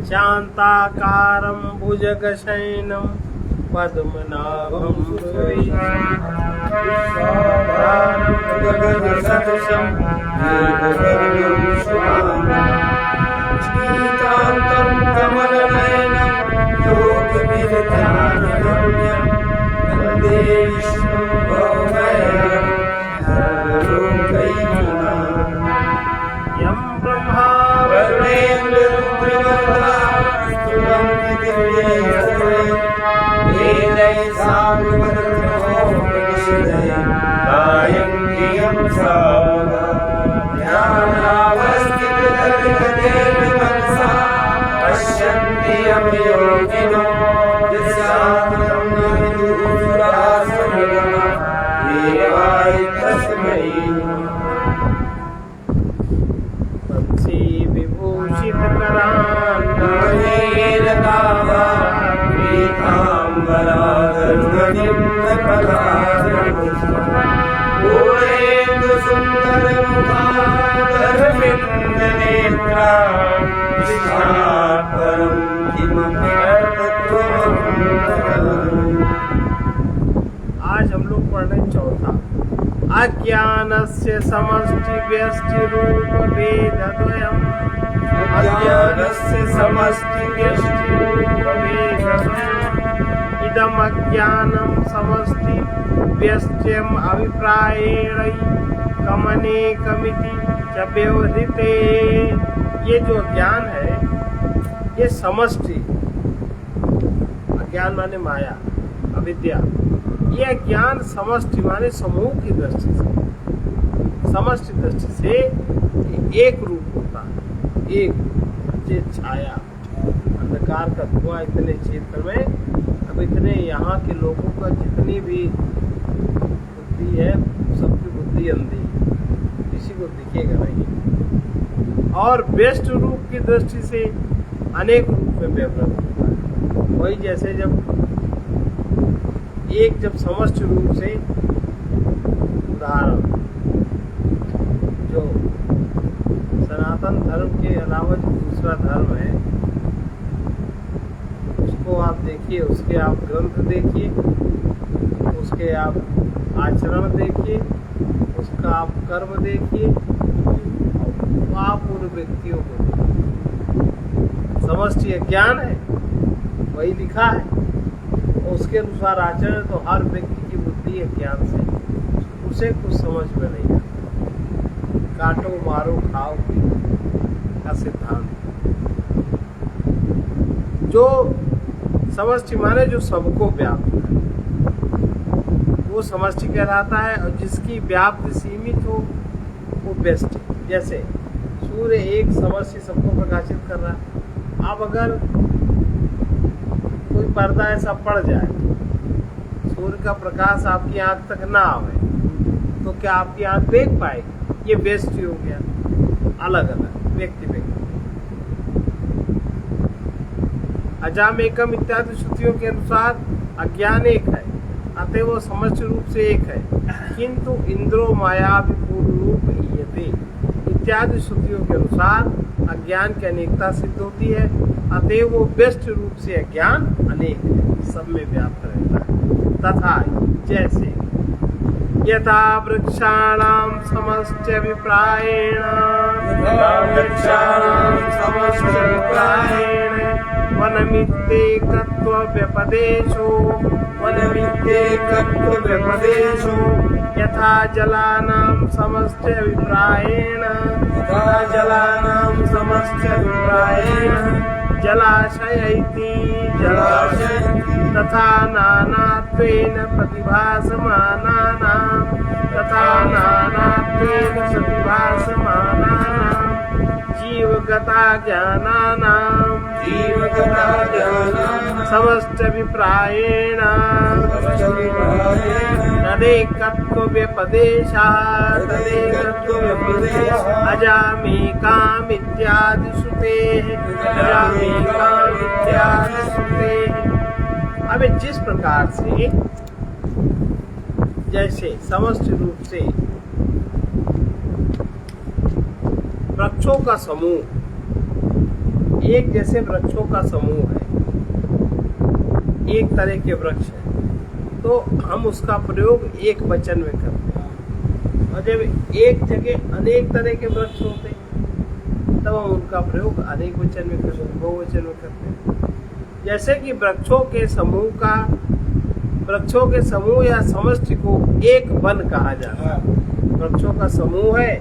शांताकारं भुजगशयनं पद्मनाभं सुरेशं गगनसदृशं मेघवर्णं शुभांगं श्रीकान्तं कमलनयनं योगविरध्यानगम्यं वन्दे विष्णुं भवभयहरं सर्वलोकैकनाथं यं ब्रह्मा वरुणेन्द्ररुद्रवरुणा स्तुवन्ति दिव्यैः वेदैः सामवेदोपनिषदैः गायन्ति यं सामगा ध्यानावस्थितगतिगतेन मनसा पश्यन्ति यं योगिनो यस्यान्तं न विदुःसुरासुरगणा देवाय तस्मै आज हम लोग पढ़ रहे चौथा अज्ञानस्य समष्टि व्यष्टि रूप भेदद्वयम् अज्ञानस्य समष्टि व्यष्टि रूप भेदद्वयम् इदम् अज्ञानं समष्टि व्यष्ट्यम् अभिप्रायेण कमनेकमिति च व्यवहृते। ये जो ज्ञान है ये समष्टि, अज्ञान माने माया अविद्या, यह ज्ञान समष्टि माने समूह की दृष्टि से, समष्टि दृष्टि से एक रूप होता है, एक जे छाया अंधकार का धुआं इतने क्षेत्र में। अब इतने यहाँ के लोगों का जितनी भी बुद्धि है सबकी बुद्धि अंधी, किसी को दिखेगा नहीं। और बेस्ट रूप की दृष्टि से अनेक रूप में व्यवहार होता है। वही जैसे जब समष्टि रूप से, उदाहरण जो सनातन धर्म के अलावा जो दूसरा धर्म है उसको आप देखिए, उसके आप ग्रंथ देखिए, उसके आप आचरण देखिए, उसका आप कर्म देखिए, आप उन व्यक्तियों को समष्टि ज्ञान है वही लिखा है, उसके अनुसार आचरण। तो हर व्यक्ति की बुद्धि है ज्ञान से, उसे कुछ समझ में नहीं आता। काटो मारो खाओ पियो का सिद्धांत, जो समष्टि माने जो सबको व्याप्त है वो समष्टि कहलाता है, और जिसकी व्याप्ति सीमित हो वो बेस्ट है। जैसे सूर्य एक समष्टि सबको प्रकाशित कर रहा है, अब अगर कोई पर्दा ऐसा पड़ जाए सूर्य का प्रकाश आपकी आंख तक ना आवे तो क्या आपकी आंख देख पाएगी? ये बेस्ट हो गया, अलग अलग व्यक्ति व्यक्ति। अजामेकम इत्यादि श्रुतियों के अनुसार अज्ञान एक है, अतः वो समष्टि रूप से एक है, किंतु इंद्रो माया विपूर्ण रूप ईयते इत्यादि श्रुतियों के अनुसार अज्ञान की अनेकता सिद्ध होती है, अतः वो बेस्ट रूप से अज्ञान अनेक है, सब में व्याप्त रहता है। तथा जैसे यथा वृक्षाणां समष्ट्यभिप्रायेण वनमित्येकत्वव्यपदेशो यथा जलानां समष्ट्यभिप्रायेण जलाशय इति तथा नानात्वेन प्रतिभासमानानां जीवगता ज्ञानानां समष्ट्यभिप्रायेण तदेकत्वव्यपदेशात् अजामेकामित्यादि श्रुतेः अब जिस प्रकार से जैसे समष्टि रूप से वृक्षों का समूह एक जैसे वृक्षों का समूह है, एक तरह के वृक्ष है, तो हम उसका प्रयोग एक वचन में करते हैं। और जब एक जगह अनेक तरह के वृक्ष होते हैं तब हम उनका प्रयोग अनेक वचन में करते हैं, बहुवचन में करते हैं। जैसे कि वृक्षों के समूह या समष्टि को एक वन कहा जाता है। वृक्षों का समूह है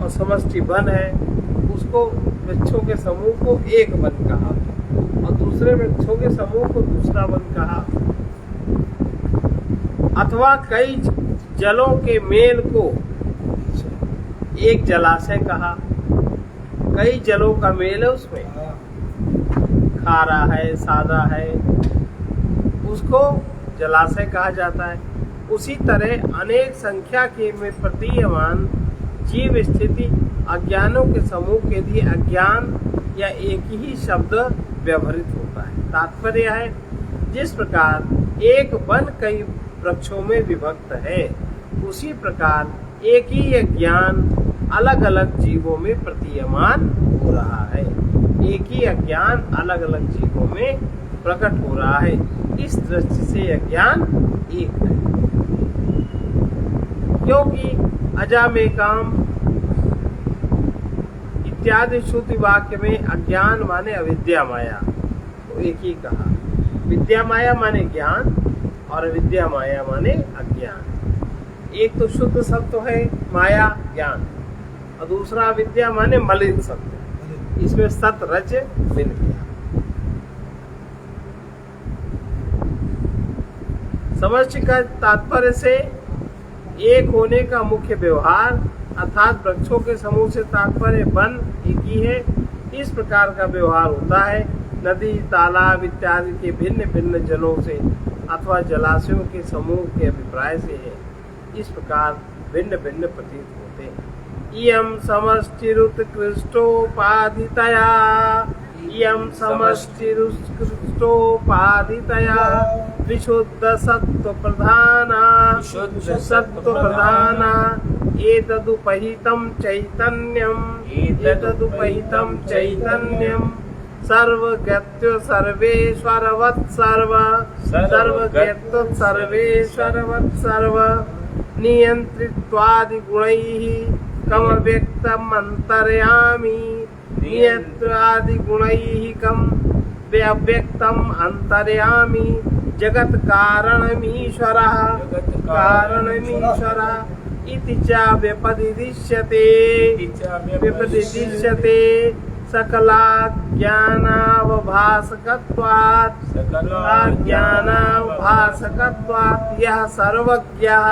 और समष्टि वन है, उसको वृक्षों के समूह को एक वन कहा और दूसरे वृक्षों के समूह को दूसरा वन कहा। अथवा कई जलों के मेल को एक जलाशय कहा। कई जलों का मेल है, उसमें खारा है, सादा है, उसको जलाशय कहा जाता है। उसी तरह अनेक संख्या के में प्रतीयमान जीव स्थिति अज्ञानों के समूह के लिए अज्ञान या एक ही शब्द व्यवहृत होता है। तात्पर्य है, जिस प्रकार एक वन कई वृक्षों में विभक्त है, उसी प्रकार एक ही अज्ञान अलग अलग जीवों में प्रतीयमान हो रहा है। एक ही अज्ञान अलग अलग जीवों में प्रकट हो रहा है। इस दृष्टि से अज्ञान एक है, क्योंकि अजामेकाम इत्यादि श्रुति वाक्य में अज्ञान माने अविद्या माया, तो एक ही कहा। विद्या माया माने ज्ञान और अविद्या माया माने अज्ञान। एक तो शुद्ध सत्व है माया ज्ञान, और दूसरा विद्या माने मलिन सत्व। इसमें सत रज मिल गया। समष्टि का तात्पर्य से एक होने का मुख्य व्यवहार, अर्थात वृक्षों के समूह से तात्पर्य वन एक ही है। इस प्रकार का व्यवहार होता है नदी, तालाब इत्यादि के भिन्न भिन्न जलों से अथवा जलाशयों के समूह के अभिप्राय से है। इस प्रकार भिन्न भिन्न प्रतीत होते हैं। इयं समष्टिरुत्कृष्टोपाधितया, इयं समष्टिरुत्कृष्टोपाधितया विशुद्ध सत्व प्रधाना, एतदुपहितं चैतन्यं सर्वज्ञत्व सर्वेश्वरवत् सर्व नियंत्रित्वादि गुणैः कम व्यक्तम् अंतर्यामी, नियंत्रादि गुणैः कम व्यक्तम् अंतर्यामी, जगत कारणमीश्वरः इति च व्यपदिदिश्यते सकलाज्ञानावभासकत्वात् यः सर्वज्ञः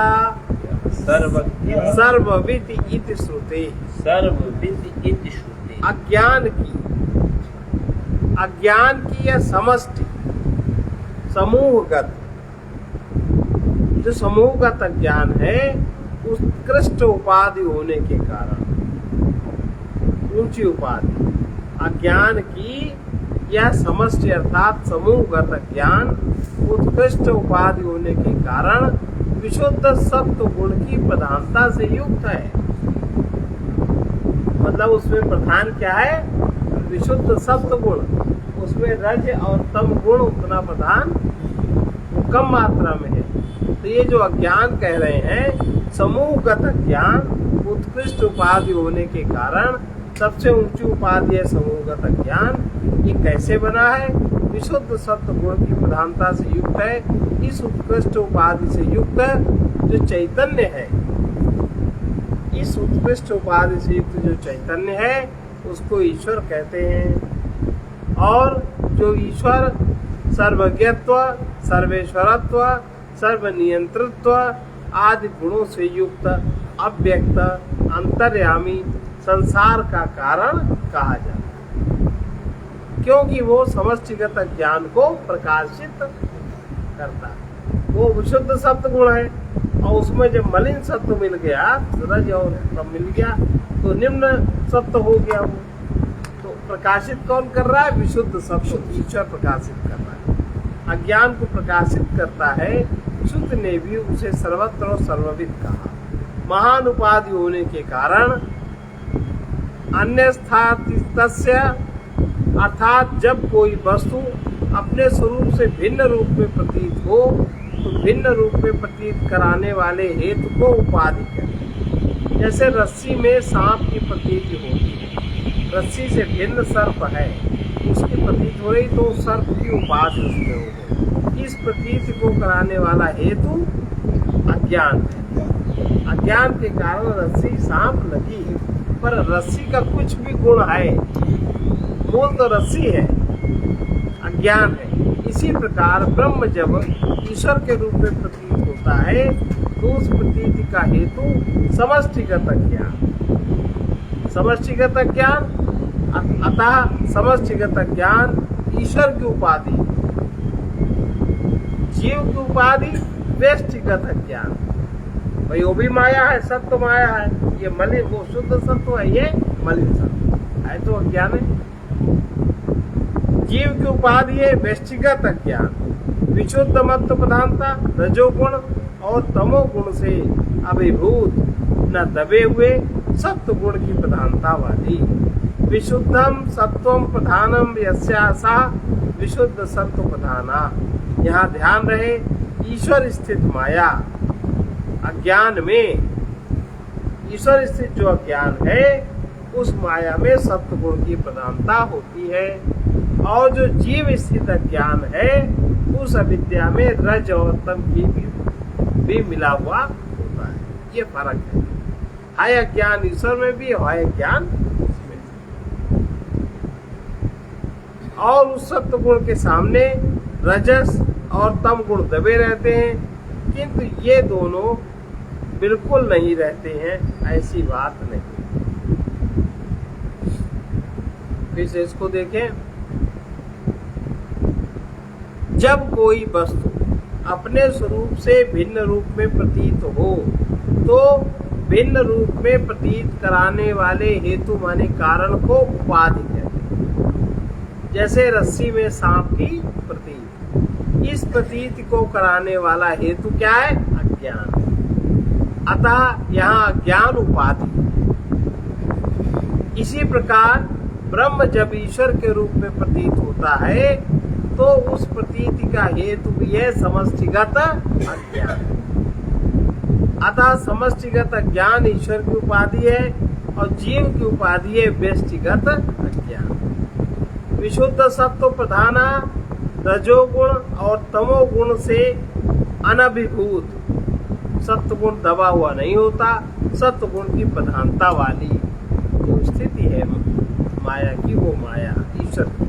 सर्वविद् इति श्रुते। अज्ञान की यह समष्टि समूहगत, जो समूहगत अज्ञान है, उत्कृष्ट उपाधि होने के कारण, ऊंची उपाधि अज्ञान की यह समष्टि अर्थात समूहगत अज्ञान उत्कृष्ट उपाधि होने के कारण विशुद्ध सत्व गुण की प्रधानता से युक्त है। मतलब उसमें प्रधान क्या है? विशुद्ध सत्व गुण। उसमें रज और तम गुण उतना प्रधान कम मात्रा में है। तो ये जो अज्ञान कह रहे हैं, समूहगत अज्ञान उत्कृष्ट उपाधि होने के कारण सबसे ऊंची उपाधि है समूहगत अज्ञान। ये कैसे बना है? विशुद्ध सत्व गुण की प्रधानता से युक्त है। इस उत्कृष्ट उपाधि से युक्त जो चैतन्य है, इस उत्कृष्ट उपाधि से युक्त जो चैतन्य है उसको ईश्वर कहते हैं। और जो ईश्वर सर्वज्ञत्व, सर्वेश्वरत्व, सर्वनियंत्रित्व आदि गुणों से युक्त अव्यक्त अंतर्यामी संसार का कारण कहा जाता है, क्योंकि वो समष्टिगत ज्ञान को प्रकाशित करता है। वो विशुद्ध सत्व गुण है और उसमें जब मलिन सत्व मिल गया, रज और तम मिल गया, तो निम्न सत्व हो गया। वो तो प्रकाशित कौन कर रहा है? विशुद्ध सत्व ईश्वर प्रकाशित कर रहा है। अज्ञान को प्रकाशित करता है। शुद्ध ने भी उसे सर्वत्र और सर्वविद कहा। महान उपाधि होने के कारण अन्य स्थातिस्तस्य अर्थात जब कोई वस्तु अपने स्वरूप से भिन्न रूप में प्रतीत हो तो भिन्न रूप में प्रतीत कराने वाले हेतु को उपाधि कहते हैं। जैसे रस्सी में सांप की प्रतीति होती है, रस्सी से भिन्न सर्प है, उसकी प्रतीत हो रही तो सर्प की उपाधि उसमें हो गई। इस प्रतीति को कराने वाला हेतु अज्ञान है। अज्ञान के कारण रस्सी सांप लगी, पर रस्सी का कुछ भी गुण है, मूल तो रस्सी है, अज्ञान है। इसी प्रकार ब्रह्म जब ईश्वर के रूप में प्रतीत होता है तो उस प्रतीति का हेतु समष्टिगत ज्ञान। समष्टिगत ज्ञान अतः समष्टिगत ज्ञान ईश्वर की उपाधि, जीव की उपाधि व्यष्टिगत ज्ञान। भाई वो भी माया है, सत्व माया है, ये मलिन, वो शुद्ध सत्व है, ये मलिन सत्व है, तो अज्ञान है। जीव की उपाधि है व्यष्टिगत अज्ञान, विशुद्ध मत्व प्रधानता, रजोगुण और तमोगुण से अभिभूत न दबे हुए सत्व गुण की प्रधानता वाली। विशुद्धम सत्वम प्रधानम यस्यासा विशुद्ध सत्व प्रधाना। यहाँ ध्यान रहे, ईश्वर स्थित माया अज्ञान में, ईश्वर स्थित जो अज्ञान है उस माया में सत्व गुण की प्रधानता होती है, और जो जीव स्थित अज्ञान है उस अविद्या में रज और तम की भी मिला हुआ होता है। ये फर्क है अज्ञान ईश्वर में भी है ज्ञान उसमें। और उस सत्व गुण के सामने रजस और तम गुण दबे रहते हैं, किंतु ये दोनों बिल्कुल नहीं रहते हैं, ऐसी बात नहीं। फिर से इसको देखें, जब कोई वस्तु अपने स्वरूप से भिन्न रूप में प्रतीत हो तो भिन्न रूप में प्रतीत कराने वाले हेतु माने कारण को उपाधि कहते हैं। जैसे रस्सी में सांप की प्रतीत, इस प्रतीत को कराने वाला हेतु क्या है? अज्ञान। अतः यहाँ अज्ञान उपाधि। इसी प्रकार ब्रह्म जब ईश्वर के रूप में प्रतीत होता है तो उस प्रतीति का हेतु भी है समष्टिगत अज्ञान। अतः समष्टिगत अज्ञान ईश्वर की उपाधि है और जीव की उपाधि है व्यष्टिगत अज्ञान। विशुद्ध सत्व प्रधाना रजोगुण और तमोगुण से अनभिभूत, सत्व गुण दबा हुआ नहीं होता, सत्व गुण की प्रधानता वाली जो स्थिति है माया की, वो माया ईश्वर की।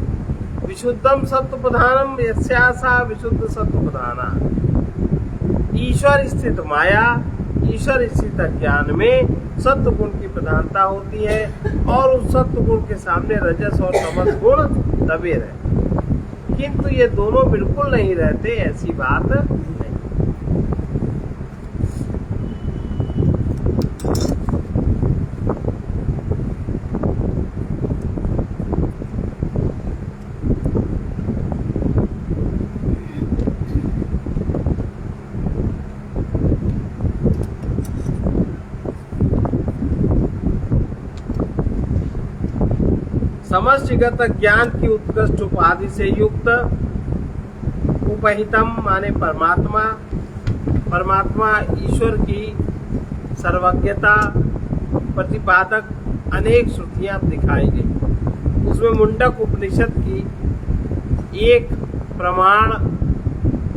विशुद्धम सत्व प्रधानम यस्यासा विशुद्ध सत्व प्रधाना। ईश्वर स्थित माया, ईश्वर स्थित ज्ञान में सत्व गुण की प्रधानता होती है और उस सत्व गुण के सामने रजस और तमस गुण दबे रहते, किंतु ये दोनों बिल्कुल नहीं रहते, ऐसी बात नहीं। समष्टिगत ज्ञान की उत्कृष्ट उपाधि से युक्त उपहितम माने परमात्मा, परमात्मा ईश्वर की सर्वज्ञता प्रतिपादक अनेक श्रुतियां दिखाई गई। उसमें मुंडक उपनिषद की एक प्रमाण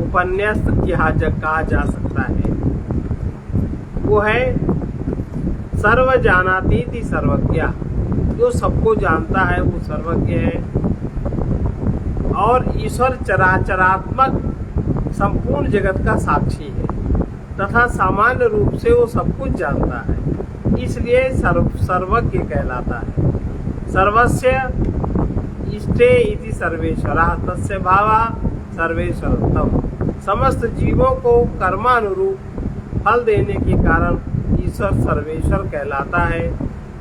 उपन्यास कहा जा सकता है, वो है सर्व जानातीति सर्वज्ञ। जो सबको जानता है वो सर्वज्ञ है, और ईश्वर चराचरात्मक संपूर्ण जगत का साक्षी है तथा सामान्य रूप से वो सब कुछ जानता है, इसलिए सर्वज्ञ कहलाता है। सर्वस्य इष्टे इति सर्वेश्वरः तस्य भावः सर्वेश्वरत्वम्। समस्त जीवों को कर्मानुरूप फल देने के कारण ईश्वर सर्वेश्वर कहलाता है,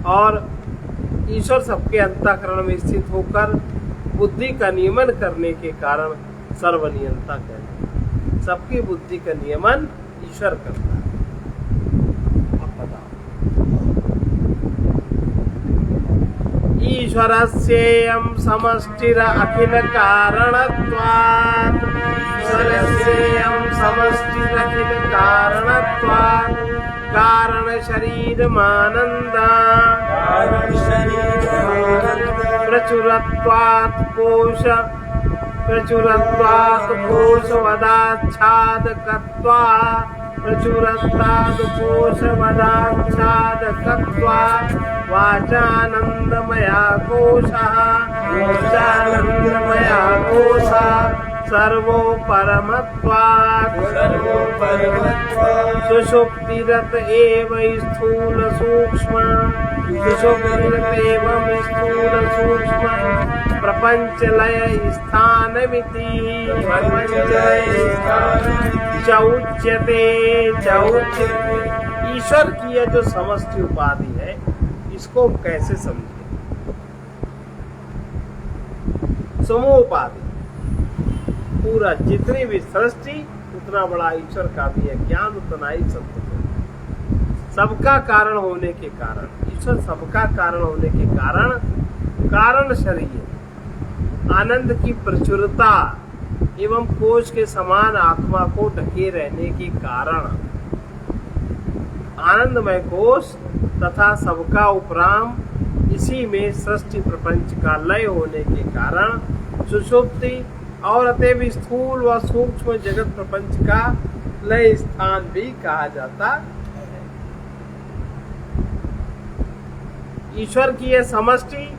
और ईश्वर सबके अंतःकरण में स्थित होकर बुद्धि का नियमन करने के कारण सर्वनियंता कहते हैं। सबकी बुद्धि का नियमन ईश्वर करता है। अब बताओ, ईश्वरस्येयं समष्टिर अखिल कारणत्वात् ईश्वरस्येयं समष्टिर अखिल कारणत्वात् कारण शरीरमानन्द प्रचुरत्वात् कोशवदाच्छादकत्वात् प्रचुरत्वात् कोशवदाच्छादकत्वात् वाचानन्दमया कोशः सर्वोपरमत्वात् सुषुप्तिरत एव स्थूल सूक्ष्म प्रपंचलय स्थानमिति चौच्यते। ईश्वर की यह जो समष्टि उपाधि है, इसको कैसे समझे? समूह उपाधि पूरा जितनी भी सृष्टि उतना बड़ा ईश्वर का भी है ज्ञान, उतना ही सत्य है। सबका कारण होने के कारण ईश्वर सबका कारण होने के कारण कारण शरीर आनंद की प्रचुरता एवं कोश के समान आत्मा को ढके रहने के कारण आनंदमय कोश तथा सबका उपराम, इसी में सृष्टि प्रपंच का लय होने के कारण सुषुप्ति और अतएव स्थूल व सूक्ष्म जगत प्रपंच का लय स्थान भी कहा जाता है। ईश्वर की यह समष्टि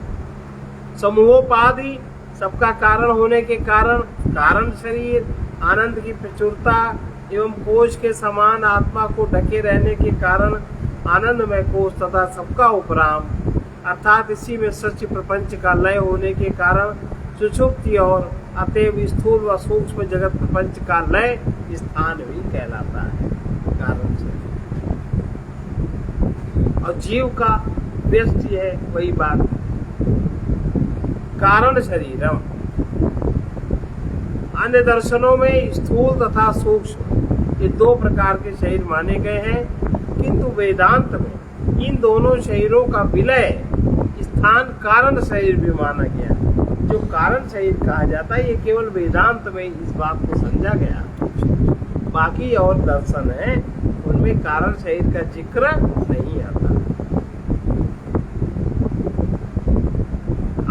समूहोपाधि सबका कारण होने के कारण कारण शरीर आनंद की प्रचुरता एवं कोश के समान आत्मा को ढके रहने के कारण आनंदमय कोश तथा सबका उपराम, अर्थात इसी में सृष्टि प्रपंच का लय होने के कारण सुषुप्ति और अतएव स्थूल व सूक्ष्म जगत प्रपंच का लय स्थान भी कहलाता है कारण शरीर। और जीव का व्यष्टि है वही बात, कारण शरीरम। अन्य दर्शनों में स्थूल तथा सूक्ष्म ये दो प्रकार के शरीर माने गए हैं, किंतु वेदांत में इन दोनों शरीरों का विलय स्थान कारण शरीर भी माना गया। जो कारण शरीर कहा जाता है ये केवल वेदांत में इस बात को समझा गया। बाकी और दर्शन है उनमें कारण शरीर का जिक्र नहीं आता।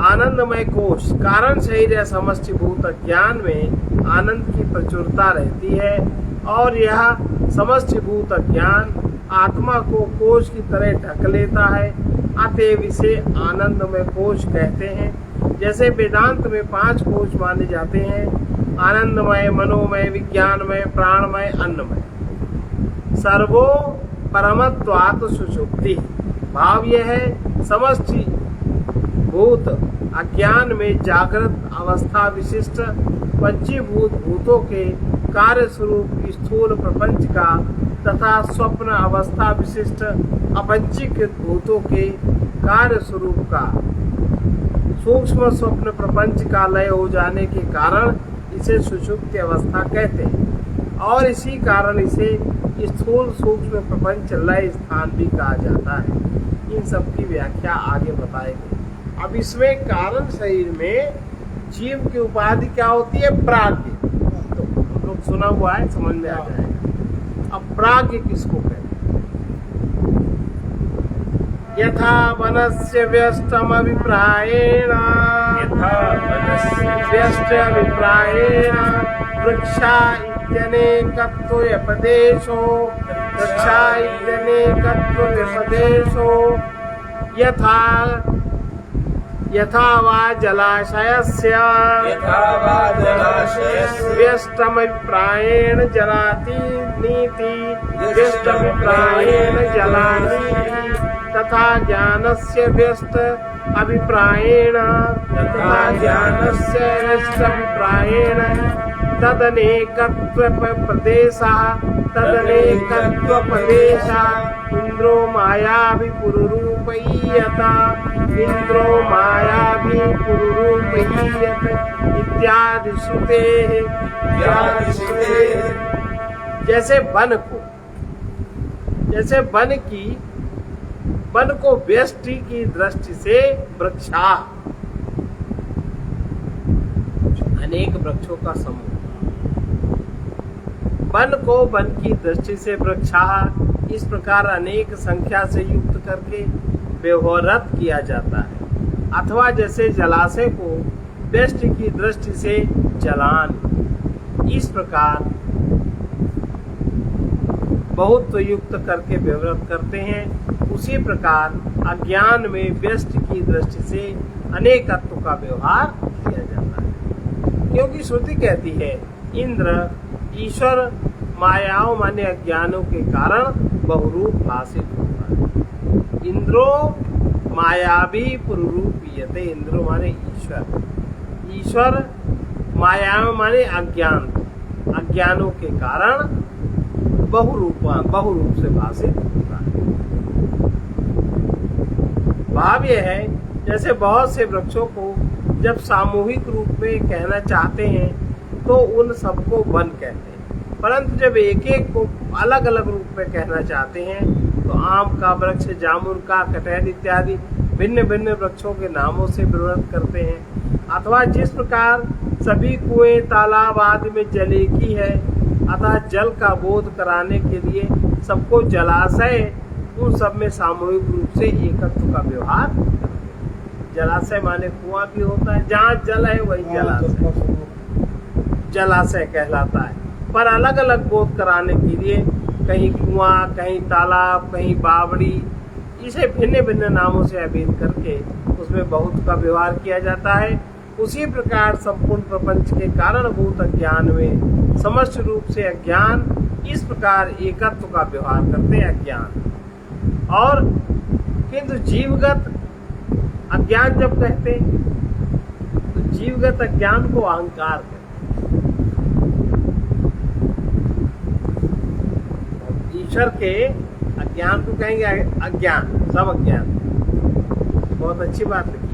आनंदमय कोश कारण शरीर या समष्टिभूत ज्ञान में आनंद की प्रचुरता रहती है और यह समष्टिभूत ज्ञान आत्मा को कोश की तरह ढक लेता है, अतएव इसे आनंदमय कोश कहते हैं। जैसे वेदांत में 5 कोश माने जाते हैं, आनंदमय, मनोमय, विज्ञानमय, प्राणमय, अन्नमय। सर्वो परमत्वात् सुषुप्ति। भाव यह है समष्टि भूत अज्ञान में जागृत अवस्था विशिष्ट पंचीभूत भूतों के कार्य स्वरूप स्थूल प्रपंच का तथा स्वप्न अवस्था विशिष्ट अपंचीकृत भूतों के कार्य स्वरूप का सूक्ष्म स्वप्न प्रपंच का लय हो जाने के कारण इसे सुषुप्ति अवस्था कहते हैं और इसी कारण इसे स्थूल सूक्ष्म प्रपंच लय स्थान भी कहा जाता है। इन सब की व्याख्या आगे बताएगी। अब इसमें कारण शरीर में जीव की उपाधि क्या होती है? प्राज्ञ। तो हम लोग सुना हुआ है, समझ में आ जाएगा। अब प्राज्ञ किसको कहते हैं? यथा वनस्य व्यष्टम अभिप्रायेण वृक्षा इत्यनेकत्व व्यपदेशो यथा वा जलाशयस्य व्यष्टमभिप्रायेण जलाति नीति व्यष्टमभिप्रायेण जलानीति तथा ज्ञानस्य व्यष्ट अभिप्रायेण तदनेकत्व प्रदेशः इंद्रो मायाभिपुरुरूपयीयत इत्यादि श्रुतेः। जैसे वन की वन को व्यष्टि की दृष्टि से वृक्षा, अनेक वृक्षों का समूह। वन को वन की दृष्टि से वृक्षा, इस प्रकार अनेक संख्या से युक्त करके व्यवहारत किया जाता है। अथवा जैसे जलाशय को व्यष्टि की दृष्टि से जलान, इस प्रकार बहुत युक्त करके व्यवहार करते हैं। उसी प्रकार अज्ञान में व्यष्टि की दृष्टि से अनेकत्व का व्यवहार किया जाता है। क्योंकि श्रुति कहती है इंद्र ईश्वर मायाओं माने अज्ञानों के कारण बहुरूप भाषित होता है। इंद्रो मायावी पुरुरूपीयते, इंद्रो माने ईश्वर, ईश्वर मायाओं माने अज्ञान, अज्ञानों के कारण बहुरूप से भाषित होता है। भाव यह है जैसे बहुत से वृक्षों को जब सामूहिक रूप में कहना चाहते हैं तो उन सबको वन कहते हैं, परंतु जब एक एक को अलग अलग रूप में कहना चाहते हैं तो आम का वृक्ष, जामुन का, कटहल इत्यादि भिन्न भिन्न वृक्षों के नामों से विवरण करते हैं। अथवा जिस प्रकार सभी कुएं तालाब आदि में जल एक ही है, अतः जल का बोध कराने के लिए सबको जलाशय, उन सब में सामूहिक रूप से एकत्व का व्यवहार करते हैं। जलाशय माने कुआं भी होता है, जहाँ जल है वही जलाशय कहलाता है। पर अलग अलग बोध कराने के लिए कहीं कुआं, कहीं तालाब, कहीं बावड़ी, इसे भिन्न भिन्न नामों से अभिहित करके उसमें बहुत का व्यवहार किया जाता है। उसी प्रकार संपूर्ण प्रपंच के कारणभूत अज्ञान में समस्त रूप से अज्ञान इस प्रकार एकत्व का व्यवहार करते हैं अज्ञान। और किंतु जीवगत अज्ञान जब कहते हैं तो जीवगत अज्ञान को अहंकार कहते हैं। ईश्वर के अज्ञान को कहेंगे अज्ञान, सब अज्ञान। बहुत अच्छी बात लिखी।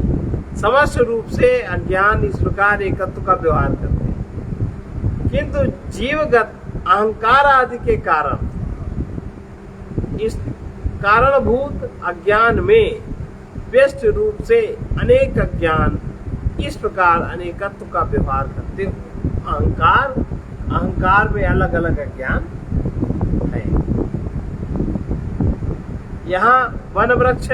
समस्त रूप से अज्ञान इस प्रकार एकत्व का व्यवहार करते हैं, किंतु जीवगत अहंकार आदि के कारण इस कारणभूत अज्ञान में व्यष्ट रूप से अनेक अज्ञान इस प्रकार अनेकत्व का व्यवहार करते हो। अहंकार में अलग अलग अज्ञान है। यहाँ वन वृक्ष,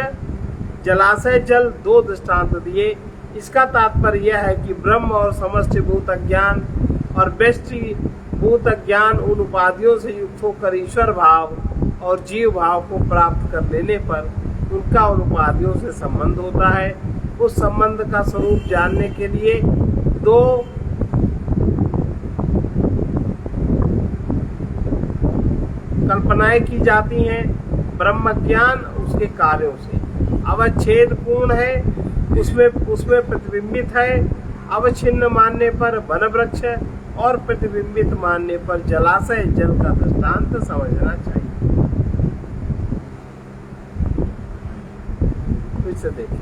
जलाशय, जल दो दृष्टांत दिए। इसका तात्पर्य यह है कि ब्रह्म और समस्त भूत अज्ञान और व्यष्टि भूत अज्ञान उन उपाधियों से युक्त होकर ईश्वर भाव और जीव भाव को प्राप्त कर लेने पर उनका उन उपाधियों से संबंध होता है। उस संबंध का स्वरूप जानने के लिए दो कल्पनाएं की जाती हैं। ब्रह्म ज्ञान उसके कार्यों से अवच्छेद पूर्ण है, उसमें प्रतिबिंबित है। अवच्छिन्न मानने पर वन वृक्ष और प्रतिबिंबित मानने पर जलाशय, जल का दृष्टांत समझना चाहिए। फिर से देखिए,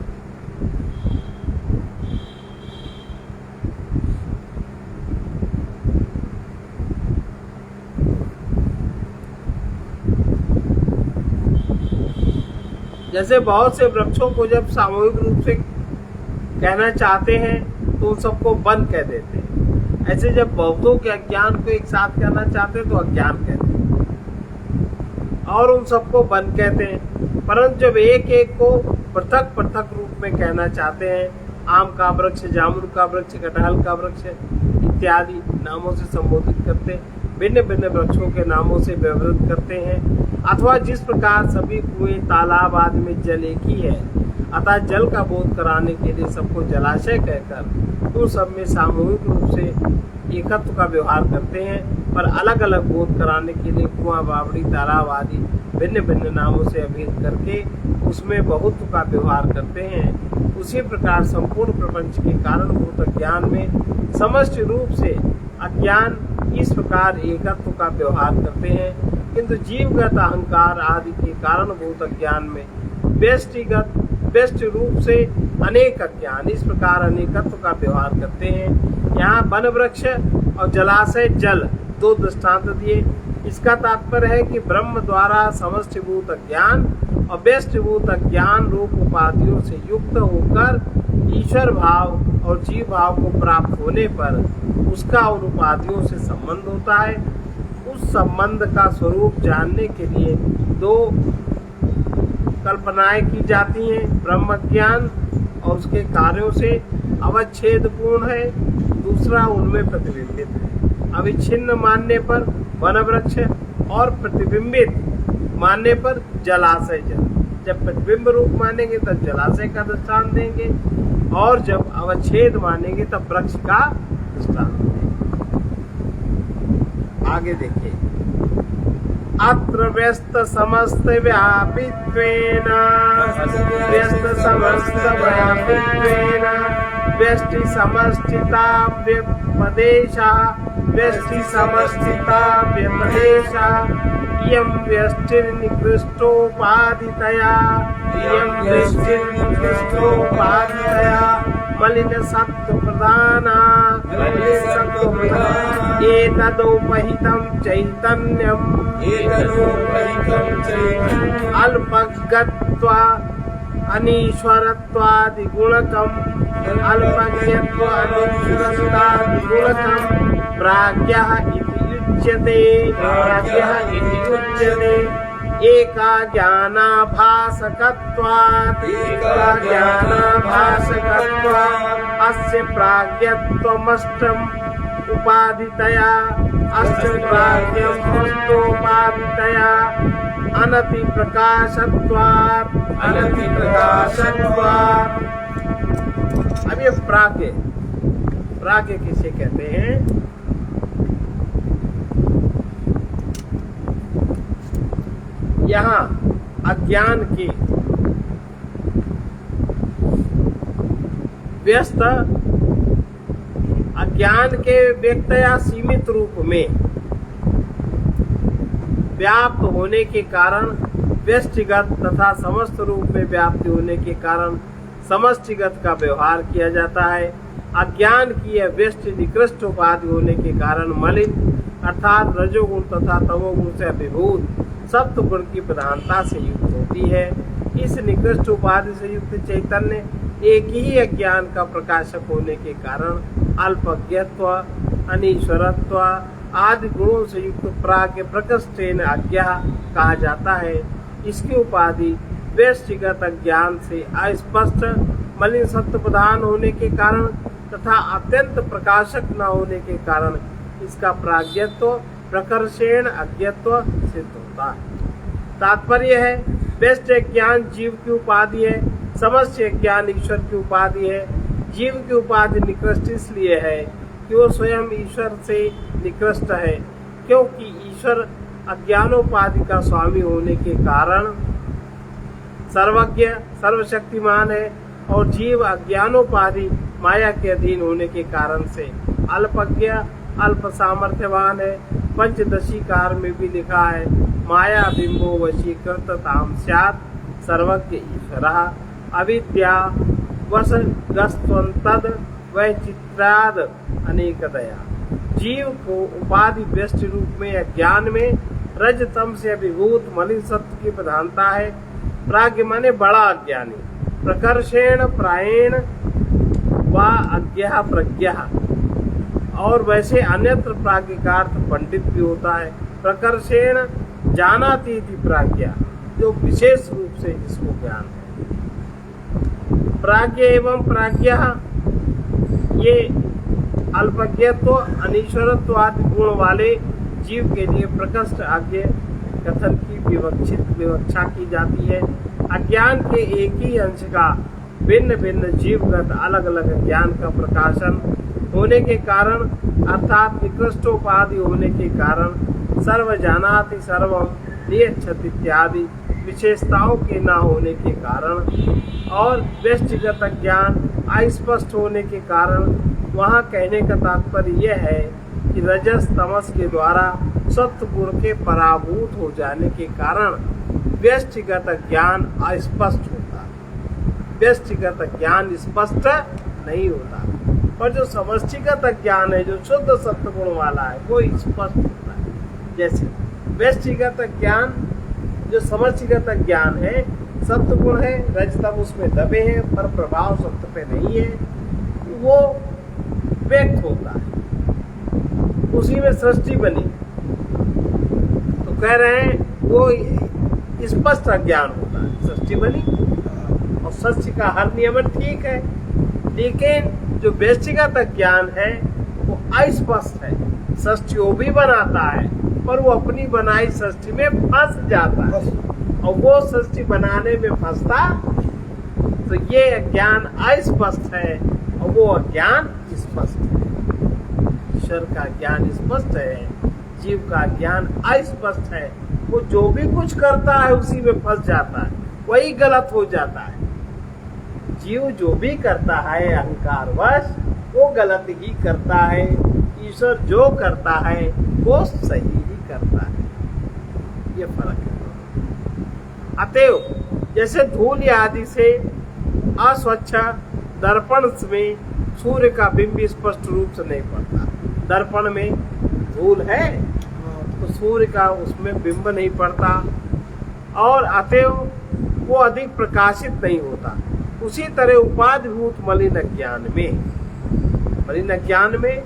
जैसे बहुत से वृक्षों को जब सामूहिक रूप से कहना चाहते हैं तो उन सबको वन कह देते हैं। ऐसे जब बहुतों के अज्ञान को एक साथ कहना चाहते हैं तो अज्ञान कहते हैं और उन सबको वन कहते हैं। परंतु जब एक एक को पृथक पृथक रूप में कहना चाहते हैं, आम का वृक्ष, जामुन का वृक्ष, कटहल का वृक्ष इत्यादि नामों से संबोधित करते हैं, भिन्न भिन्न वृक्षों के नामों से व्यवहित करते हैं। अथवा जिस प्रकार सभी कुएं तालाब आदि में जल एक ही है, अतः जल का बोध कराने के लिए सबको जलाशय कहकर उन सब में सामूहिक रूप से एकत्व का व्यवहार करते हैं। पर अलग अलग बोध कराने के लिए कुआं, बावड़ी, तालाब आदि भिन्न भिन्न नामों से अभिहित करके उसमें बहुत्व का व्यवहार करते हैं। उसी प्रकार संपूर्ण प्रपंच के कारणभूत ज्ञान में समस्त रूप से अज्ञान इस प्रकार एकत्व का व्यवहार करते हैं, किंतु जीवगत अहंकार आदि के कारणभूत ज्ञान में व्यष्टि रूप से अनेक अज्ञान इस प्रकार अनेकत्व का व्यवहार करते हैं। यहाँ वन वृक्ष और जलाशय, जल दो दृष्टांत दिए। इसका तात्पर्य है कि ब्रह्म द्वारा समष्टिभूत ज्ञान और व्यष्टिभूत ज्ञान रूप उपाधियों से युक्त होकर ईश्वर भाव और जीव भाव को प्राप्त होने पर उसका उन उपाधियों से संबंध होता है। उस संबंध का स्वरूप जानने के लिए दो कल्पनाएं की जाती हैं। ब्रह्म ज्ञान और उसके कार्यों से अवच्छेद पूर्ण है, दूसरा उनमें प्रतिबिंबित है। अविच्छिन्न मानने पर वन वृक्ष और प्रतिबिंबित मानने पर जलाशय जल। जब प्रतिबिंब रूप मानेंगे तब जलाशय का दृष्टांत देंगे और जब अवच्छेद मानेंगे तब वृक्ष का दृष्टांत देंगे। आगे देखिए, अत्र व्यस्त समस्त व्यापित्वेन व्यस्त समस्त व्यापित्वेन व्यष्टि समष्टिता व्यपदेशा व्यष्टि समष्टिता व्यपदेशा इयं व्यष्टिर्निकृष्टोपाधितया मलिन सत्व प्रधाना एतदोपहितं चैतन्यम् अल्पज्ञत्वा अनीश्वरत्वादिगुणकम् अल्पज्ञत्वादिगुणकम् प्राज्ञः इति उच्यते। एका ज्ञानाभासकत्वात् अस्य प्राज्ञत्वमष्टम् उपाधितया अस्य प्राज्ञत्वोपाधितया अनतिप्रकाशत्वात्। अब ये प्राज्ञ किसे कहते हैं? यहाँ अज्ञान के व्यस्त अज्ञान के व्यक्त या सीमित रूप में व्याप्त होने के कारण व्यष्टिगत तथा समस्त रूप में व्याप्ति होने के कारण समष्टिगत का व्यवहार किया जाता है। अज्ञान की यह व्यष्टि निकृष्ट उपाधि होने के कारण मलिन अर्थात रजोगुण तथा तमोगुण से अभिभूत सत्व गुण की प्रधानता से युक्त होती है। इस निकृष्ट उपाधि से युक्त चैतन्य एक ही अज्ञान का प्रकाशक होने के कारण अल्पज्ञत्व अनीश्वरत्व आदि गुणों से युक्त प्राज्ञ प्रकृष्टेन अज्ञा कहा जाता है। इसकी उपाधि व्यष्टिगत अज्ञान से अस्पष्ट मलिन सत्व प्रधान होने के कारण तथा अत्यंत प्रकाशक न होने के कारण इसका प्राज्ञत्व प्रकर्षेण अज्ञत्व सिद्ध होता है। तात्पर्य है, व्यष्टि ज्ञान जीव की उपाधि है, समष्टि ज्ञान ईश्वर की उपाधि है। जीव की उपाधि निकृष्ट इसलिए है कि वो स्वयं ईश्वर से निकृष्ट है, क्योंकि ईश्वर अज्ञानोपाधि का स्वामी होने के कारण सर्वज्ञ सर्वशक्तिमान है और जीव अज्ञानोपाधि माया के अधीन होने के कारण से अल्पज्ञ अल्प सामर्थ्यवान है। पंचदशी कार में भी लिखा है, माया बिंबो वशीकृत ताम स्यात् सर्वज्ञ ईश्वरः अविद्या वशगस्त्वन्तद वैचित्राद अनेकतया। जीव को उपाधि व्यष्टि रूप में अज्ञान में रजतम से अभिभूत मलिन सत्व की प्रधानता है। प्राज्ञ माने बड़ा अज्ञानी, प्रकर्षेण प्रायेण व अज्ञा प्रज्ञा, और वैसे अन्यत्र प्राज्ञ का अर्थ पंडित भी होता है। प्रकर्षेण जानाति इति प्राज्ञा, जो विशेष रूप से जिसको ज्ञान है। प्राज्ञ एवं प्राज्ञा ये अल्पज्ञत्व अनीश्वरत्व आदि गुण वाले जीव के लिए प्रकृष्ट आज्ञ कथन की विवक्षा की जाती है। अज्ञान के एक ही अंश का भिन्न भिन्न जीवगत अलग अलग ज्ञान का प्रकाशन होने के कारण अर्थात निकृष्टोपाधि होने के कारण सर्वजानाति सर्वम नियच्छति इत्यादि विशेषताओं के न होने के कारण और व्यष्टिगत ज्ञान अस्पष्ट होने के कारण वहाँ कहने का तात्पर्य यह है कि रजस तमस के द्वारा सत्व गुण के पराभूत हो जाने के कारण व्यष्टिगत ज्ञान अस्पष्ट होता है। व्यष्टिगत ज्ञान स्पष्ट नहीं होता, पर जो समष्टिगत ज्ञान है, जो शुद्ध सत्व गुण वाला है, वो स्पष्ट होता है। जैसे व्यष्टिगत ज्ञान, जो समष्टिगत ज्ञान है, सत्व गुण है, रजतम उसमें दबे हैं पर प्रभाव सत्य पे नहीं है, वो व्यक्त होता है, उसी में सृष्टि बनी। तो कह रहे हैं वो स्पष्ट ज्ञान होता है, सृष्टि बनी और सृष्टि का हर नियमन ठीक है, लेकिन जो व्यष्टिगत ज्ञान है वो अस्पष्ट है। सृष्टि वो भी बनाता है पर वो अपनी बनाई सृष्टि में फंस जाता है, और वो सृष्टि बनाने में फंसता, तो ये अज्ञान अस्पष्ट है और वो अज्ञान स्पष्ट है। ईश्वर का ज्ञान स्पष्ट है, जीव का ज्ञान अस्पष्ट है। वो जो भी कुछ करता है उसी में फंस जाता है, वही गलत हो जाता है। जीव जो भी करता है अहंकारवश वो गलत ही करता है, ईश्वर जो करता है वो सही ही करता है। ये फर्क है। अतएव जैसे धूल आदि से अस्वच्छ दर्पण में सूर्य का बिंब स्पष्ट रूप से नहीं पड़ता, दर्पण में धूल है तो सूर्य का उसमें बिंब नहीं पड़ता, और अतएव वो अधिक प्रकाशित नहीं होता। उसी तरह उपाधिभूत मलिन ज्ञान में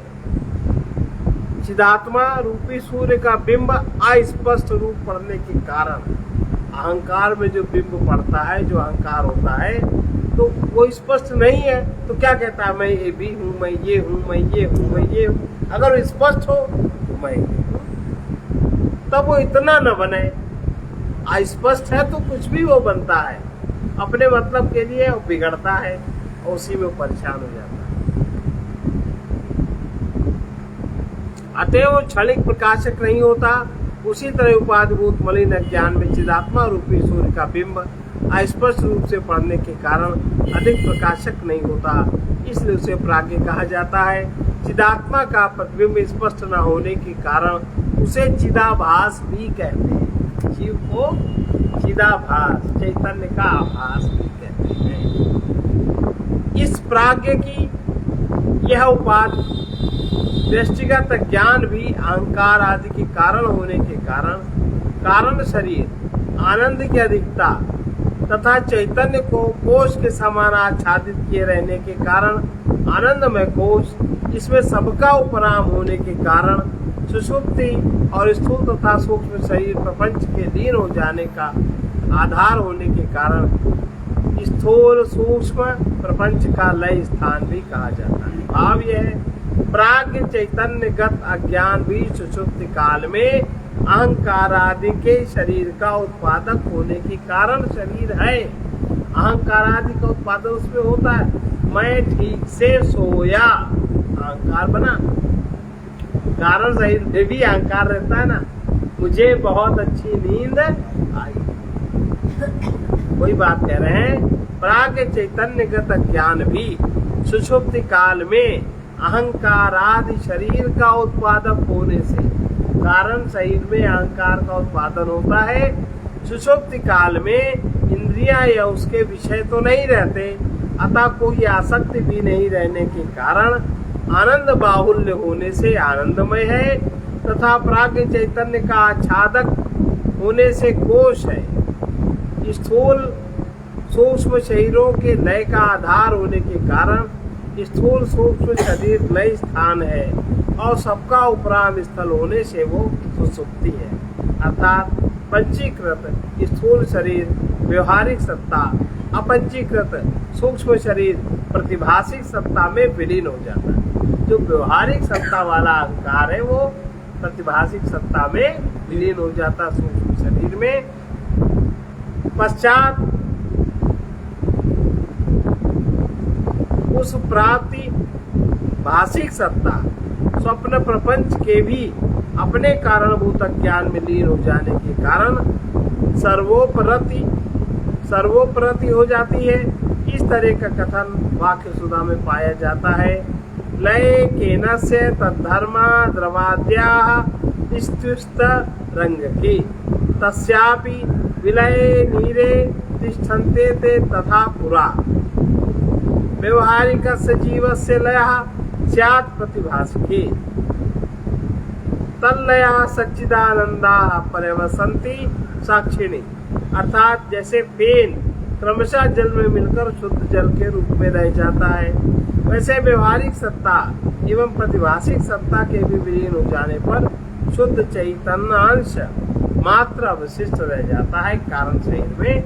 चिदात्मा रूपी सूर्य का बिंब अस्पष्ट रूप पड़ने के कारण अहंकार में जो बिंब पड़ता है, जो अहंकार होता है, तो वो स्पष्ट नहीं है। तो क्या कहता है, मैं ये भी हूँ, मैं ये हूँ, मैं ये हूँ, मैं ये हूँ। अगर वो स्पष्ट हो तो मैं तब वो इतना न बने। अस्पष्ट है तो कुछ भी वो बनता है अपने मतलब के लिए, और बिगड़ता है और उसी में परेशान हो जाता है। अतएव वो क्षणिक प्रकाशक नहीं होता। उसी तरह उपाधिभूत मलिन ज्ञान में चिदात्मा रूपी सूर्य का बिंब अस्पष्ट रूप से पड़ने के कारण अधिक प्रकाशक नहीं होता, इसलिए उसे प्राज्ञ कहा जाता है। चिदात्मा का प्रतिबिंब स्पष्ट न होने के कारण उसे चिदाभास भी कहते हैं। जीव को चिदाभास, चैतन्य का आभास भी कहते हैं। इस प्राज्ञ की यह उपाधि व्यष्टिगत ज्ञान भी अहंकार आदि के कारण होने के कारण शरीर, आनंद की अधिकता तथा चैतन्य को कोश के समान आच्छादित किए रहने के कारण आनंदमय कोश, इसमें सबका उपराम होने के कारण सुषुप्ति और स्थूल तथा सूक्ष्म शरीर प्रपंच के लीन हो जाने का आधार होने के कारण स्थूल सूक्ष्म प्रपंच का लय स्थान भी कहा जाता है। भाव यह है, प्राज्ञ चैतन्यगत अज्ञान भी सुषुप्ति काल में अहंकार आदि के शरीर का उत्पादक होने के कारण शरीर है। अहंकार आदि का उत्पादन उसमें होता है। मैं ठीक से सोया, अहंकार बना, कारण शरीर में भी अहंकार रहता है ना। मुझे बहुत अच्छी नींद आई, कोई बात कह रहे हैं। प्राज्ञ चैतन्यगत ज्ञान भी सुषुप्ति काल में अहंकार आदि शरीर का उत्पादक होने से, कारण शरीर में अहंकार का उत्पादन होता है। सुषुप्ति काल में इंद्रियां या उसके विषय तो नहीं रहते, अतः कोई आसक्ति भी नहीं रहने के कारण आनंद बाहुल्य होने से आनंदमय है, तथा प्राज्ञ चैतन्य का आच्छादक होने से कोश है। स्थूल सूक्ष्म शरीरों के लय का आधार होने के कारण स्थूल सूक्ष्म शरीर लय स्थान है, और सबका उपराम स्थल होने से वो सुषुप्ति है। अर्थात पंचीकृत स्थूल शरीर व्यवहारिक सत्ता, अपंचीकृत सूक्ष्म शरीर प्रतिभाषिक सत्ता में विलीन हो जाता है। जो व्यवहारिक सत्ता वाला अहंकार है वो प्रतिभाषिक सत्ता में विलीन हो जाता सूक्ष्म शरीर में। पश्चात उस प्राप्ति भाषिक सत्ता स्वप्न प्रपंच के भी अपने कारणभूत ज्ञान में लीन हो जाने के कारण सर्वोपरति हो जाती है। इस तरह का कथन वाक्य सुधा में पाया जाता है। लय केनस्य तद्धर्मा द्रवाद्याः स्तुष्ट रंगकी तस्यापि विलये नीरे तिष्ठन्ते ते तथा पुरा व्यवहारिकस्य जीवस्य लयः स्यात् प्रतिभासके। तल्लया सच्चिदानंदा पर्यवसंती साक्षिणी, अर्थात जैसे फेन क्रमशः जल में मिलकर शुद्ध जल के रूप में रह जाता है, वैसे व्यवहारिक सत्ता एवं प्रतिभाषिक सत्ता के भी विलीन हो जाने पर शुद्ध चैतन्य अंश मात्र अवशिष्ट रह जाता है। कारण शरीर में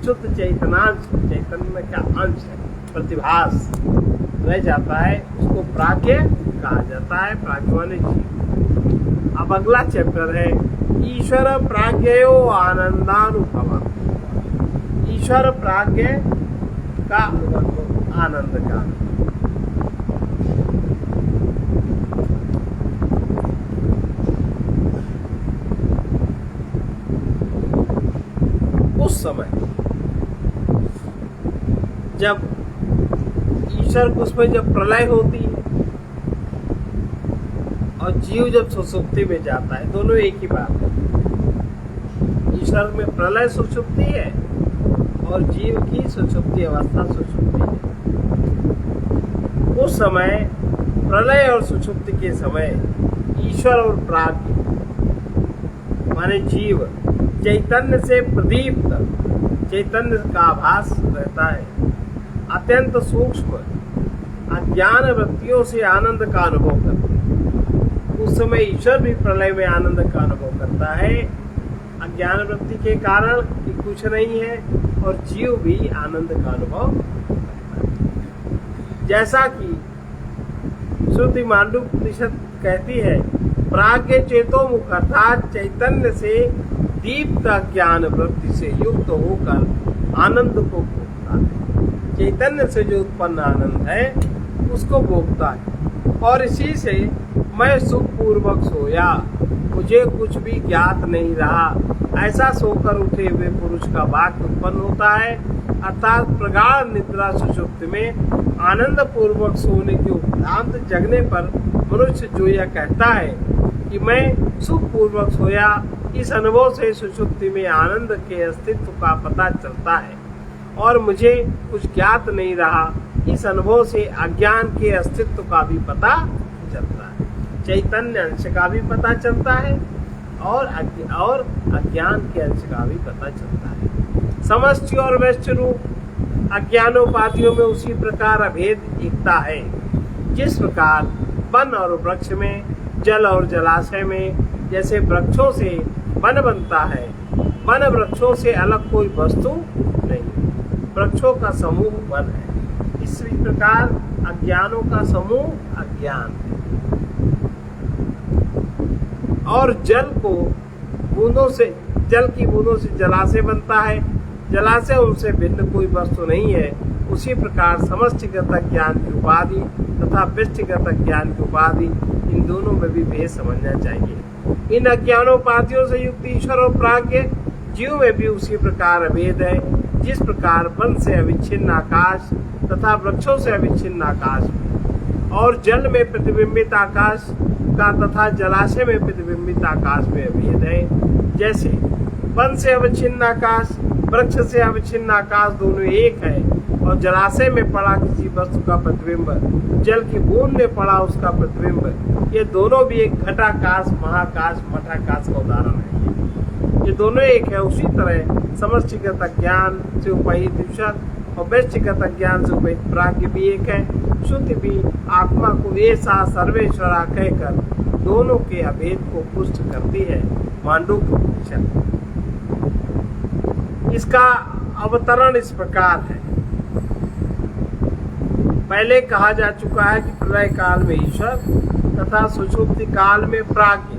शुद्ध चैतन्यांश, चैतन्य का अंश है, प्रतिभास रह जाता है, उसको प्राज्ञ कहा जाता है। प्राज्ञ माने जीव। अब अगला चैप्टर है ईश्वर प्राज्ञयो आनंदानुभव। ईश्वर प्राज्ञ का आनंद का उस समय जब ईश्वर को उसमें जब प्रलय होती है और जीव जब सुषुप्ति में जाता है, दोनों एक ही बात है। ईश्वर में प्रलय सुषुप्ति है और जीव की सुषुप्ति अवस्था सुषुप्ति है। उस समय प्रलय और सुषुप्ति के समय ईश्वर और प्राज्ञ माने जीव चैतन्य से प्रदीप्त चैतन्य का आभास रहता है। अत्यंत सूक्ष्म अज्ञान वृत्तियों से आनंद का अनुभव करते हैं। उस समय ईश्वर भी प्रलय में आनंद का अनुभव करता है, अज्ञान वृत्ति के कारण कि कुछ नहीं है, और जीव भी आनंद का अनुभव करता है। जैसा कि श्रुति मांडूक्योपनिषद कहती है, प्राज्ञ चेतो मुख अर्थात चैतन्य से दीप्त ज्ञान वृत्ति से युक्त होकर आनंद को भोगता है। चैतन्य से जो उत्पन्न आनंद है उसको भोगता है। और इसी से मैं सुखपूर्वक सोया, मुझे कुछ भी ज्ञात नहीं रहा, ऐसा सोकर उठे हुए पुरुष का वाक्य उत्पन्न होता है। अर्थात प्रगाढ़ निद्रा सुषुप्ति में आनंद पूर्वक सोने के उपरांत जगने पर मनुष्य जो यह कहता है कि मैं सुखपूर्वक सोया, इस अनुभव से सुषुप्ति में आनंद के अस्तित्व का पता चलता है और मुझे कुछ ज्ञात नहीं रहा, इस अनुभव से अज्ञान के अस्तित्व का भी पता चलता है, चैतन्य अंश का भी पता चलता है और अज्ञान के अंश का भी पता चलता है। समष्टि और व्यष्टि रूप अज्ञानोपाधियों में उसी प्रकार अभेद एकता है। जिस प्रकार वन और वृक्ष में, जल और जलाशय में जैसे वृक्षों से वन बनता है, वन वृक्षों से अलग कोई वस्तु नहीं, वृक्षों का समूह वन है। इसी प्रकार अज्ञानों का समूह अज्ञान है। और जल की बूंदों से जलाशय बनता है, जलाशय उनसे भिन्न कोई वस्तु नहीं है। उसी प्रकार समष्टिगत ज्ञान की उपाधि तथा व्यष्टिगत ज्ञान की उपाधि, इन दोनों में भी भेद समझना चाहिए। इन अज्ञानोपाधियों से युक्त ईश्वर और प्राज्ञ जीव में भी उसी प्रकार अभेद है। जिस प्रकार वन से अविच्छिन्न आकाश तथा वृक्षों से अविच्छिन्न आकाश और जल में प्रतिबिंबित आकाश का तथा जलाशय में प्रतिबिंबित आकाश में अभेद है, जैसे वन से अविच्छिन्न आकाश, वृक्ष से अविच्छिन्न आकाश दोनों एक है, और जलाशय में पड़ा किसी वस्तु का प्रतिबिंब, जल की बूंद में पड़ा उसका प्रतिबिंब, ये दोनों भी एक घटाकाश, महाकाश, मठाकाश का उदाहरण है। ये दोनों एक है। उसी तरह समष्टिगत ज्ञान से उपहित ईश्वर और व्यष्टिगत ज्ञान से उपहित प्राज्ञ भी एक है। श्रुति भी आत्मा को ऐसा सर्वेश्वरा कहकर दोनों के अभेद को पुष्ट करती है। मांडूक्योपनिषद। इसका अवतरण इस प्रकार है। पहले कहा जा चुका है कि प्रलय काल में ईश्वर तथा सुषुप्ति काल में प्राज्ञ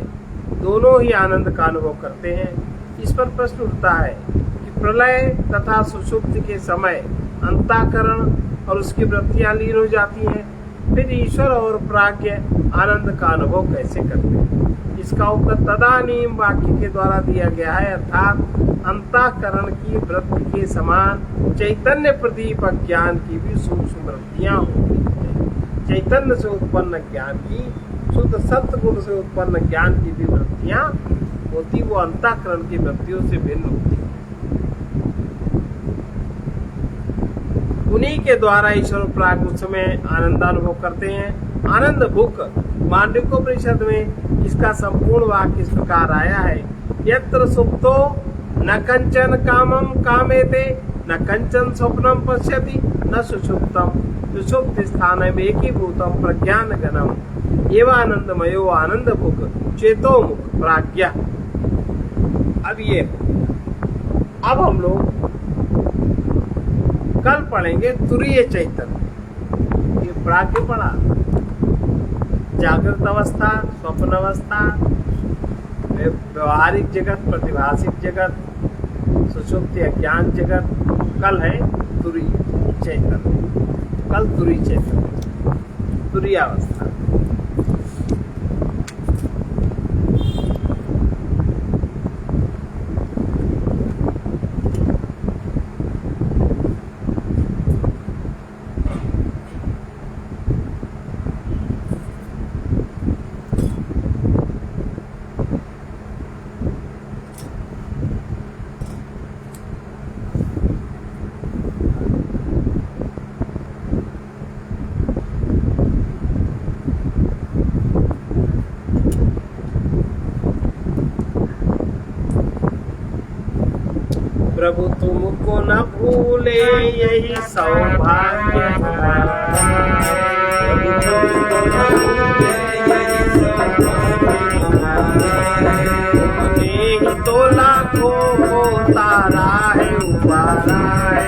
दोनों ही आनंद का अनुभव करते हैं। इस पर प्रश्न उठता है कि प्रलय तथा सुषुप्ति के समय अंतःकरण और उसकी वृत्तियां लीन हो जाती हैं, फिर ईश्वर और प्राज्ञ आनंद का अनुभव कैसे करते हैं? इसका उत्तर तदानीम वाक्य के द्वारा दिया गया है, अर्थात अंतःकरण की वृत्ति के समान चैतन्य प्रदीप ज्ञान की भी सूक्ष्म वृत्तियां होती हैं। चैतन्य से उत्पन्न ज्ञान की, शुद्ध सत्य गुण से उत्पन्न ज्ञान की भी वृत्तियां होती, वो अंतःकरण की वृत्तियों से भिन्न होती है। उन्हीं के द्वारा ईश्वर प्राज्ञ उस समय आनंदानुभव करते हैं। आनंद भुक मांडूक्योपनिषद में इसका संपूर्ण वाक्य इस प्रकार आया है, यत्र सुप्तो न कंचन कामम कामेते न कंचन स्वप्नम पश्यति न सुषुप्तम सुषुप्त स्थान एकीभूतम प्रज्ञान गणम एवानंदमयो आनंद भुक चेतो मुख प्राज्ञा। अब हम लोग कल पढ़ेंगे तुरीय चैतन्य। ये प्राज्ञ पढ़ा, जागृत अवस्था, स्वप्न अवस्था, व्यवहारिक जगत, प्रतिभाषिक जगत, सुषुप्ति अज्ञान जगत। कल है तुरीय चैतन्य, कल तुरीय चैतन्य, तुरीय अवस्था। प्रभु तुमको न भूले यही सौभाग्य हमारा, प्रभु तुमको न भूले यही सौभाग्य हमारा, तुमने ही तो लाखों को तारा है उबारा है,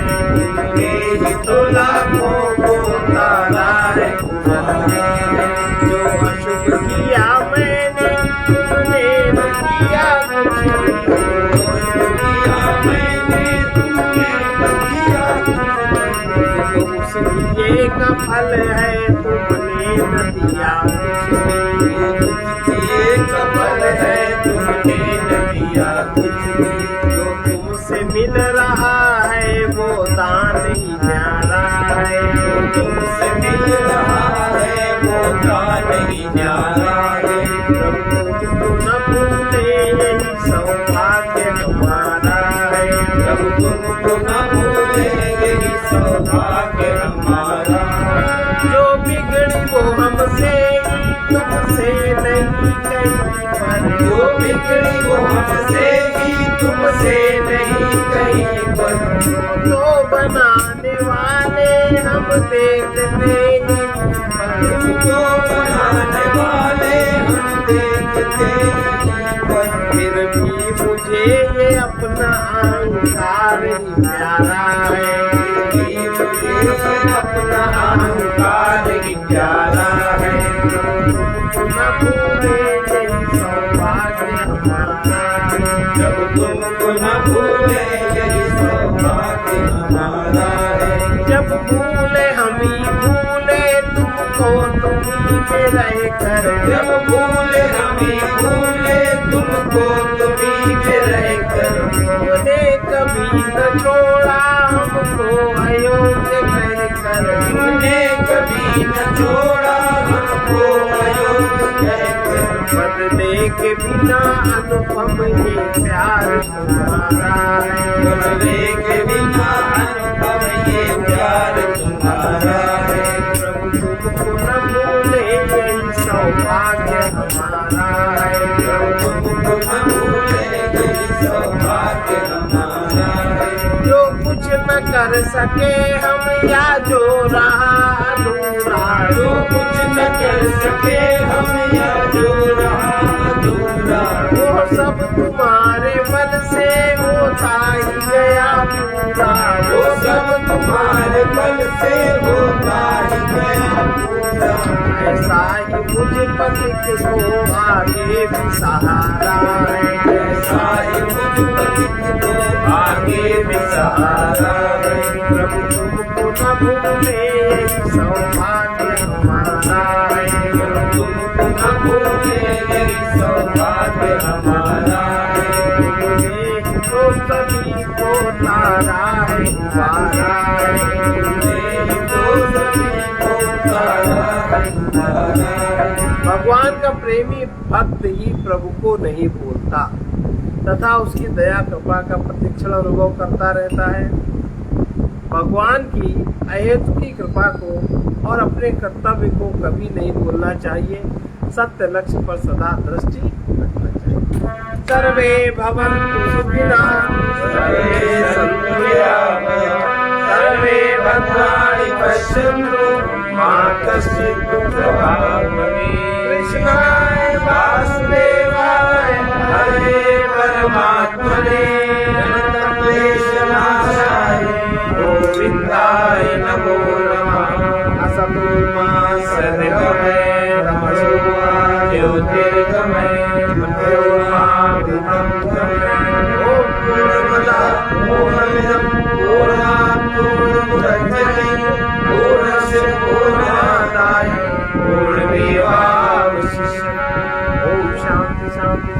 तुमने ही तो लाखों को तारा है उबारा है, जो अशुभ किया मैंने तुमने न किया ये का फल है तुमने न दिया, ये का फल है तुमने न दिया, जो तुमसे मिल रहा है वो दान ही न्यारा है, जो तुमसे मिल रहा है वो दान ही न्यारा है, प्रभु न भूले यही सौभाग्य हमारा है, प्रभु तुमको न भूले यही सौभाग्य हमारा, जो बिगड़ी वो हमसे तुमसे नहीं कहीं पर, जो बिगड़ी वो हमसे ही तुमसे नहीं कहीं पर, तो बनाने वाले हम देखते ही पर, तो बनाने वाले हम देखते ही पर, फिर भी मुझे ये अपना अहंकार ही प्यारा है, अपना अहंकार ही प्यारा है, न भूले यही सौभाग्य हमारा, जब तुमको न भूले यही सौभाग्य हमारा है, जब भूले हम ही भूले तुमको तुम्ही में रह कर, जब भूले हम ही भूले तुमको तुम्ही में रह कर, तूने कभी न छोड़ा हमको अयोग्य कहकर, तूने कभी न छोड़ा हमको अयोग्य कहकर, बदले के बिना अनुपम ये प्यार तुम्हारा है, बदले के बिना अनुपम ये प्यार तुम्हारा है, प्रभु तुमको न भूले यही सौभाग्य हमारा है, प्रभु तुमको न भूले यही सौभाग्य हमारा है, जो कुछ न कर सके हम या जो रहा अधूरा, जो कुछ न कर सके हम या जो रहा अधूरा, वो सब तुम्हारे बल से होता ही गया पूरा, वो सब तुम्हारे बल से होता ही गया पूरा, ऐसा ही मुझ पथिक को आगे भी सहारा है, ऐसा ही मुझ पथिक को आगे भी सहारा है, प्रभु तुमको न भूले यही सौभाग्य हमारा है, प्रभु तुमको न भूले यही सौभाग्य हमारा है, तुमने तो सभी को तारा है उबारा है, तुमने तो सभी को तारा है उबारा है। भगवान का प्रेमी भक्त ही प्रभु को नहीं भूलता तथा उसकी दया कृपा का प्रतिक्षण अनुभव करता रहता है। भगवान की अहेतुकी कृपा को और अपने कर्तव्य को कभी नहीं भूलना चाहिए। सत्य लक्ष्य पर सदा दृष्टि रखना चाहिए। सर्वे भवन्तु सुखिनः, सर्वे सन्तु निरामयाः, सर्वे भद्राणि पश्यन्तु, मा कश्चित् दुःखभाग् भवेत्। कृष्णाय वासुदेवाय हरे परमात्मने क्लेशनाशाय गोविन्दाय नमो नमः। असतो मा सद्गमय तमसो मा ज्योतिर्गमय मृत्योर्मामृतं गमय। ॐ पूर्णमदः पूर्णमिदं पूर्णात् पूर्णमुदच्यते पूर्णस्य पूर्णमादाय पूर्णमेवावशिष्यते। ॐ शान्ति शान्ति।